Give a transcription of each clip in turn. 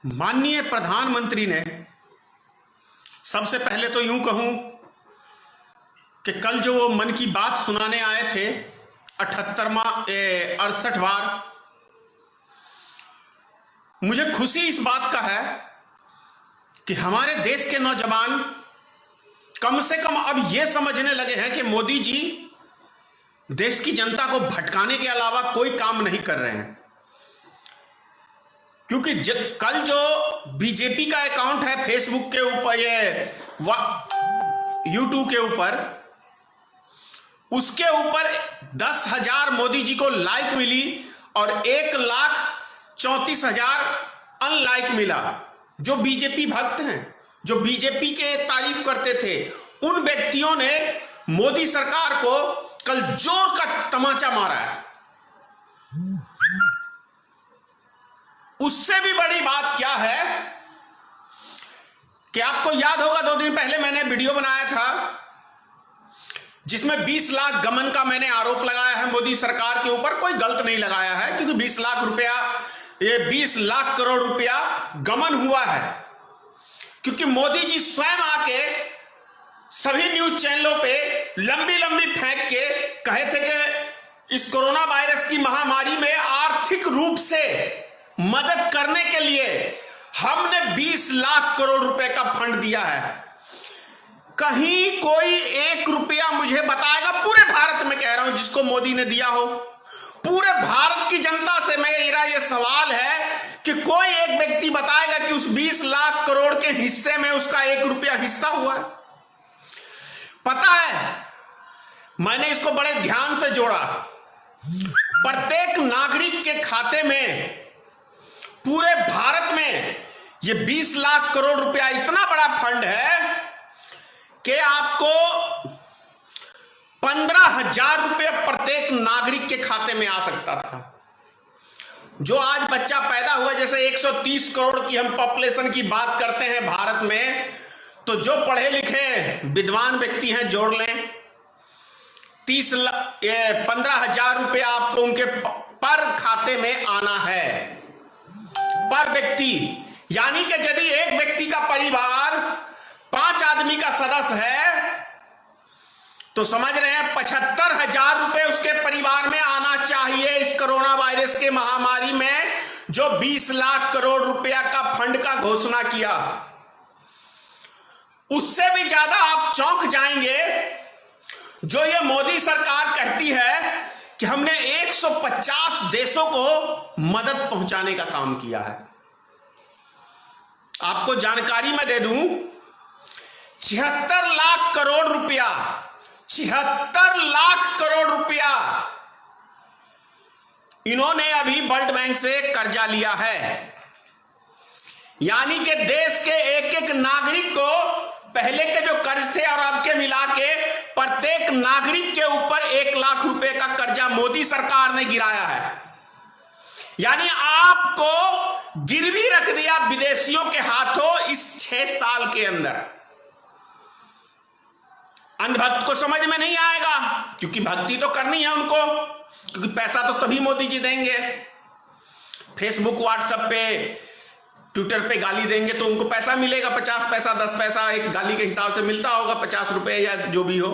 माननीय प्रधानमंत्री ने, सबसे पहले तो यूं कहूं कि कल जो वो मन की बात सुनाने आए थे 68वां बार, मुझे खुशी इस बात का है कि हमारे देश के नौजवान कम से कम अब ये समझने लगे हैं कि मोदी जी देश की जनता को भटकाने के अलावा कोई काम नहीं कर रहे हैं। क्योंकि कल जो बीजेपी का अकाउंट है फेसबुक के ऊपर, ये यूट्यूब के ऊपर, उसके ऊपर 10,000 मोदी जी को लाइक मिली और 1,34,000 अनलाइक मिला। जो बीजेपी भक्त हैं, जो बीजेपी के तारीफ करते थे, उन व्यक्तियों ने मोदी सरकार को कल जोर का तमाचा मारा है। उससे भी बड़ी बात क्या है कि आपको याद होगा 2 दिन पहले मैंने वीडियो बनाया था जिसमें 20 लाख गमन का मैंने आरोप लगाया है मोदी सरकार के ऊपर। कोई गलत नहीं लगाया है, क्योंकि 20 लाख रुपया, ये 20 लाख करोड़ रुपया गमन हुआ है। क्योंकि मोदी जी स्वयं आके सभी न्यूज चैनलों पे लंबी लंबी फेंक के कहे थे कि इस कोरोना वायरस की महामारी में आर्थिक रूप से मदद करने के लिए हमने 20 लाख करोड़ रुपए का फंड दिया है। कहीं कोई 1 रुपया मुझे बताएगा, पूरे भारत में कह रहा हूं, जिसको मोदी ने दिया हो? पूरे भारत की जनता से मेरा यह सवाल है कि कोई एक व्यक्ति बताएगा कि उस 20 लाख करोड़ के हिस्से में उसका 1 रुपया हिस्सा हुआ है? पता है, मैंने इसको बड़े ध्यान से जोड़ा। प्रत्येक नागरिक के खाते में पूरे भारत में ये 20 लाख करोड़ रुपया इतना बड़ा फंड है कि आपको 15,000 रुपये प्रत्येक नागरिक के खाते में आ सकता था। जो आज बच्चा पैदा हुआ, जैसे 130 करोड़ की हम पॉपुलेशन की बात करते हैं भारत में, तो जो पढ़े लिखे विद्वान व्यक्ति हैं जोड़ लें, 15,000 रुपया आपको उनके पर खाते में आना है, पर व्यक्ति। यानी कि यदि एक व्यक्ति का परिवार 5 आदमी का सदस्य है तो समझ रहे हैं 75,000 रुपए उसके परिवार में आना चाहिए इस कोरोना वायरस के महामारी में, जो 20 लाख करोड़ रुपया का फंड का घोषणा किया। उससे भी ज्यादा आप चौंक जाएंगे जो ये मोदी सरकार कहती है कि हमने 150 देशों को मदद पहुंचाने का काम किया है। आपको जानकारी मैं दे दूं, 76 लाख करोड़ रुपया, 76 लाख करोड़ रुपया इन्होंने अभी वर्ल्ड बैंक से कर्जा लिया है। यानी कि देश के एक एक नागरिक को पहले के जो कर्ज थे और अब के मिला के प्रत्येक नागरिक के ऊपर 1 लाख रुपए का कर्जा मोदी सरकार ने गिराया है। यानी आपको गिरवी रख दिया विदेशियों के हाथों इस 6 साल के अंदर। अंधभक्त को समझ में नहीं आएगा, क्योंकि भक्ति तो करनी है उनको, क्योंकि पैसा तो तभी मोदी जी देंगे। फेसबुक, व्हाट्सएप पे, ट्विटर पे गाली देंगे तो उनको पैसा मिलेगा, 50 पैसा 10 पैसा एक गाली के हिसाब से मिलता होगा, 50 रुपए या जो भी हो,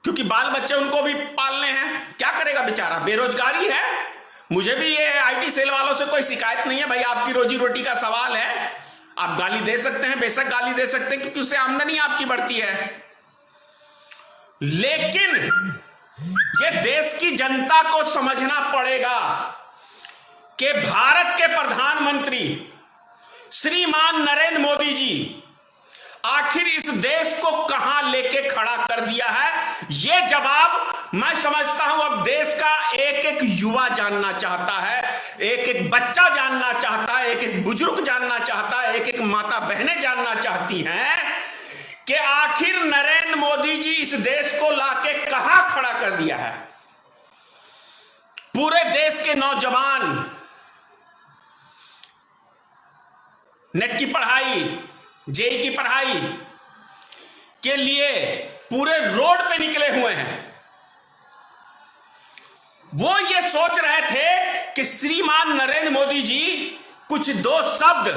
क्योंकि बाल बच्चे उनको भी पालने हैं। क्या करेगा बेचारा, बेरोजगारी है। मुझे भी ये आईटी सेल वालों से कोई शिकायत नहीं है, भाई आपकी रोजी रोटी का सवाल है, आप गाली दे सकते हैं, बेशक गाली दे सकते हैं, क्योंकि उससे आमदनी आपकी बढ़ती है। लेकिन ये देश की जनता को समझना पड़ेगा कि भारत के प्रधानमंत्री श्रीमान नरेंद्र मोदी जी आखिर इस देश को कहां लेके खड़ा कर दिया है। यह जवाब मैं समझता हूं अब देश का एक एक युवा जानना चाहता है, एक एक बच्चा जानना चाहता है, एक एक बुजुर्ग जानना चाहता है, एक एक माता बहनें जानना चाहती हैं कि आखिर नरेंद्र मोदी जी इस देश को लाके कहां खड़ा कर दिया है। पूरे देश के नौजवान नेट की पढ़ाई, जेई की पढ़ाई के लिए पूरे रोड पे निकले हुए हैं। वो ये सोच रहे थे कि श्रीमान नरेंद्र मोदी जी कुछ दो शब्द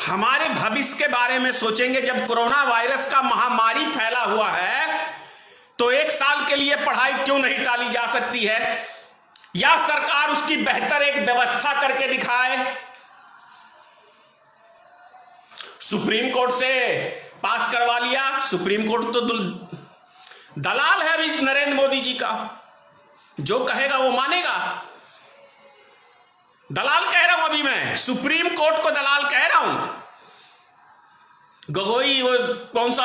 हमारे भविष्य के बारे में सोचेंगे। जब कोरोना वायरस का महामारी फैला हुआ है तो 1 साल के लिए पढ़ाई क्यों नहीं टाली जा सकती है, या सरकार उसकी बेहतर एक व्यवस्था करके दिखाए। सुप्रीम कोर्ट से पास करवा लिया, सुप्रीम कोर्ट तो दलाल है अभी नरेंद्र मोदी जी का, जो कहेगा वो मानेगा। दलाल कह रहा हूं अभी मैं, सुप्रीम कोर्ट को दलाल कह रहा हूं। गोगोई वो कौन सा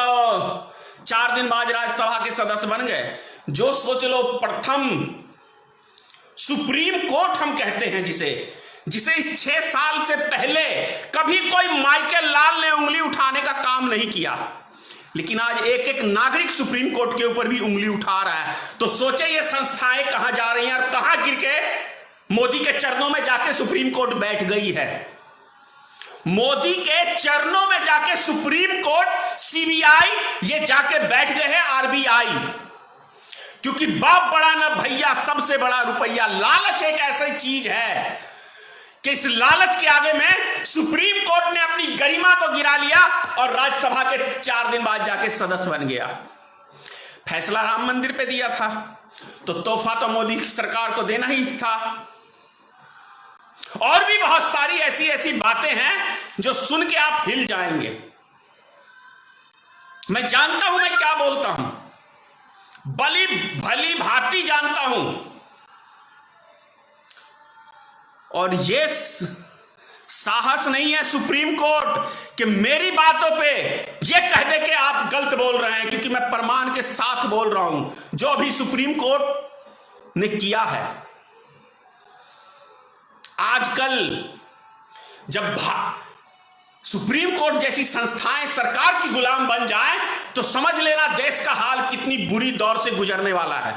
4 दिन बाद राज्यसभा के सदस्य बन गए, जो सोच लो प्रथम सुप्रीम कोर्ट हम कहते हैं जिसे इस 6 साल से पहले कभी कोई माइकल लाल ने उंगली उठाने का काम नहीं किया, लेकिन आज एक एक नागरिक सुप्रीम कोर्ट के ऊपर भी उंगली उठा रहा है। तो सोचे ये संस्थाएं कहां जा रही हैं और कहां गिर के मोदी के चरणों में जाके सुप्रीम कोर्ट बैठ गई है। मोदी के चरणों में जाके सुप्रीम कोर्ट, सीबीआई ये जाके बैठ गए हैं, आरबीआई। क्योंकि बाप बड़ा ना भैया, सबसे बड़ा रुपया। लालच एक ऐसी चीज है कि इस लालच के आगे में सुप्रीम कोर्ट ने अपनी गरिमा को गिरा लिया और राज्यसभा के 4 दिन बाद जाके सदस्य बन गया। फैसला राम मंदिर पे दिया था तो तोहफा तो मोदी की सरकार को देना ही था। और भी बहुत सारी ऐसी ऐसी बातें हैं जो सुन के आप हिल जाएंगे। मैं जानता हूं मैं क्या बोलता हूं, भली भांति जानता हूं। और ये साहस नहीं है सुप्रीम कोर्ट कि मेरी बातों पे ये कह दे कि आप गलत बोल रहे हैं, क्योंकि मैं प्रमाण के साथ बोल रहा हूं जो अभी सुप्रीम कोर्ट ने किया है। आजकल जब सुप्रीम कोर्ट जैसी संस्थाएं सरकार की गुलाम बन जाएं तो समझ लेना देश का हाल कितनी बुरी दौर से गुजरने वाला है।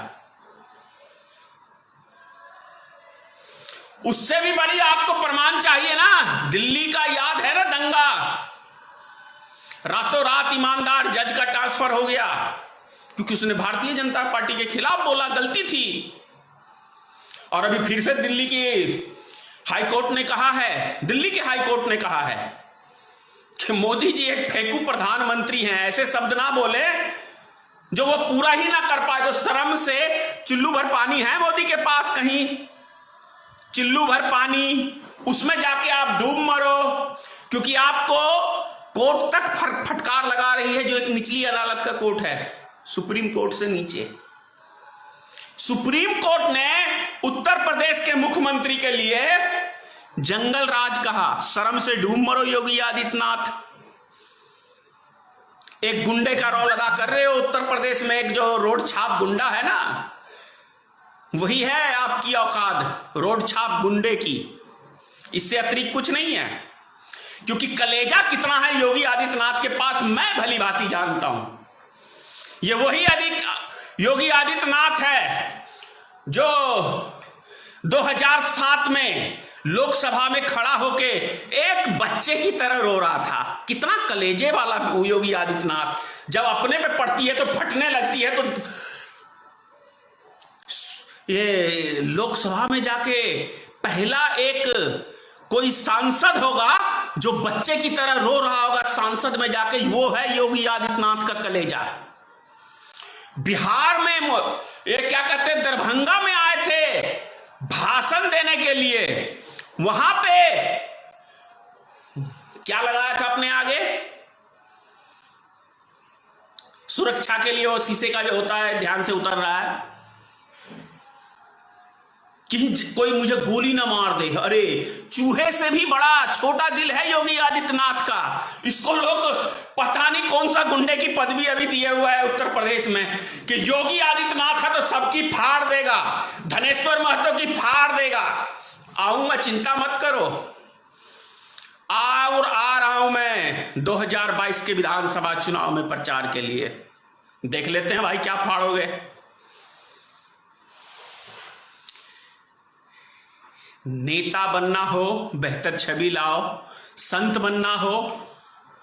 उससे भी बड़ी आपको प्रमाण चाहिए ना, दिल्ली का याद है ना दंगा, रातों रात ईमानदार जज का ट्रांसफर हो गया क्योंकि उसने भारतीय जनता पार्टी के खिलाफ बोला, गलती थी। और अभी फिर से दिल्ली की हाई कोर्ट ने कहा है, दिल्ली के हाई कोर्ट ने कहा है कि मोदी जी एक फेंकू प्रधानमंत्री हैं। ऐसे शब्द ना बोले जो वो पूरा ही ना कर पाए, जो शर्म से चुल्लू भर पानी है मोदी के पास, कहीं चिल्लू भर पानी, उसमें जाके आप डूब मरो, क्योंकि आपको कोर्ट तक फटकार लगा रही है जो एक निचली अदालत का कोर्ट है, सुप्रीम कोर्ट से नीचे। सुप्रीम कोर्ट ने उत्तर प्रदेश के मुख्यमंत्री के लिए जंगल राज कहा। शर्म से डूब मरो योगी आदित्यनाथ। एक गुंडे का रोल अदा कर रहे हो उत्तर प्रदेश में, एक जो रोड छाप गुंडा है ना, वही है आपकी औकात, रोड छाप गुंडे की। इससे अतिरिक्त कुछ नहीं है, क्योंकि कलेजा कितना है योगी आदित्यनाथ के पास मैं भली भांति जानता हूं। ये वही योगी आदित्यनाथ है जो 2007 में लोकसभा में खड़ा होके एक बच्चे की तरह रो रहा था। कितना कलेजे वाला योगी आदित्यनाथ, जब अपने पे पड़ती है तो फटने लगती है। तो ये लोकसभा में जाके पहला एक कोई सांसद होगा जो बच्चे की तरह रो रहा होगा सांसद में जाके, वो है योगी आदित्यनाथ का कलेजा। बिहार में ये क्या कहते हैं, दरभंगा में आए थे भाषण देने के लिए, वहां पे क्या लगाया था अपने आगे, सुरक्षा के लिए वो शीशे का जो होता है ध्यान से उतर रहा है कि कोई मुझे गोली ना मार दे। अरे चूहे से भी बड़ा छोटा दिल है योगी आदित्यनाथ का। इसको लोग पता नहीं कौन सा गुंडे की पदवी अभी दिए हुआ है उत्तर प्रदेश में कि योगी आदित्यनाथ है तो सबकी फाड़ देगा, धनेश्वर महतो की फाड़ देगा। आऊंगा, चिंता मत करो, और आ रहा हूं मैं 2022 के विधानसभा चुनाव में प्रचार के लिए। देख लेते हैं भाई क्या फाड़ोगे। नेता बनना हो, बेहतर छवि लाओ, संत बनना हो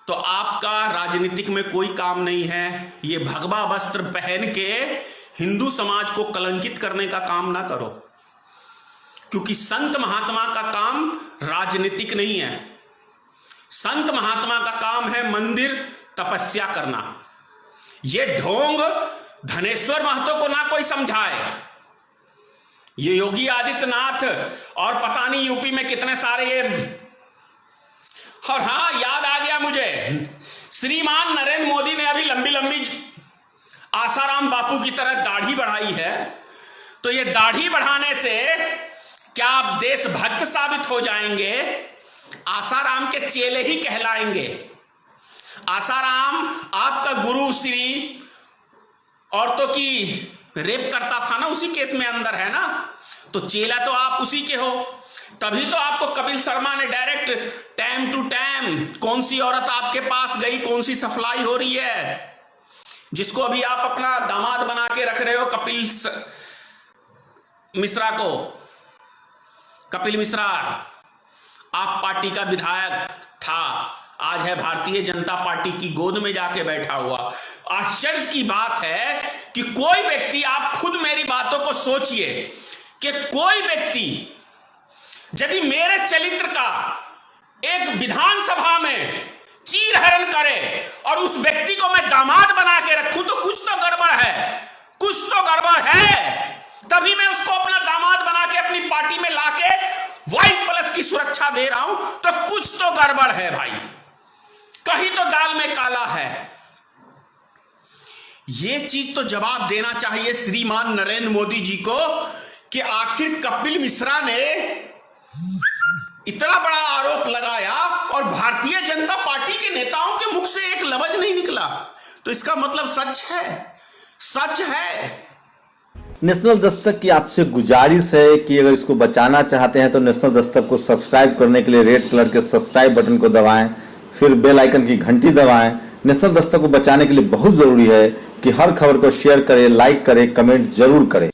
तो आपका राजनीतिक में कोई काम नहीं है। ये भगवा वस्त्र पहन के हिंदू समाज को कलंकित करने का काम ना करो। क्योंकि संत महात्मा का काम राजनीतिक नहीं है। संत महात्मा का काम है मंदिर तपस्या करना। ये ढोंग धनेश्वर महतो को ना कोई समझाए। ये योगी आदित्यनाथ और पता नहीं यूपी में कितने सारे ये, और हां याद आ गया मुझे, श्रीमान नरेंद्र मोदी ने अभी लंबी लंबी आसाराम बापू की तरह दाढ़ी बढ़ाई है। तो ये दाढ़ी बढ़ाने से क्या आप देशभक्त साबित हो जाएंगे? आसाराम के चेले ही कहलाएंगे। आसाराम आपका गुरु श्री औरतों की रेप करता था ना, उसी केस में अंदर है ना, तो चेला तो आप उसी के हो। तभी तो आपको कपिल शर्मा ने डायरेक्ट टाइम टू टाइम कौन सी औरत आपके पास गई, कौन सी सप्लाई हो रही है, जिसको अभी आप अपना दामाद बना के रख रहे हो, कपिल मिश्रा को। कपिल मिश्रा आप पार्टी का विधायक था, आज है भारतीय जनता पार्टी की गोद में जाके बैठा हुआ। आश्चर्य की बात है कि कोई व्यक्ति, आप खुद मेरी बातों को सोचिए, कि कोई व्यक्ति यदि मेरे चरित्र का एक विधानसभा में चीरहरण करे और उस व्यक्ति को मैं दामाद बना के रखूं, तो कुछ तो गड़बड़ है, कुछ तो गड़बड़ है। तभी मैं उसको अपना दामाद बना के अपनी पार्टी में लाके वाइट प्लस की सुरक्षा दे रहा हूं, तो कुछ तो गड़बड़ है भाई, कहीं तो दाल में काला है। ये चीज तो जवाब देना चाहिए श्रीमान नरेंद्र मोदी जी को कि आखिर कपिल मिश्रा ने इतना बड़ा आरोप लगाया और भारतीय जनता पार्टी के नेताओं के मुख से एक लफ्ज नहीं निकला, तो इसका मतलब सच है, सच है। नेशनल दस्तक की आपसे गुजारिश है कि अगर इसको बचाना चाहते हैं तो नेशनल दस्तक को सब्सक्राइब करने के लिए रेड कलर के सब्सक्राइब बटन को दबाएं, फिर बेल आइकन की घंटी दबाएं। नेशनल दस्तक को बचाने के लिए बहुत जरूरी है कि हर खबर को शेयर करें, लाइक करें, कमेंट जरूर करें।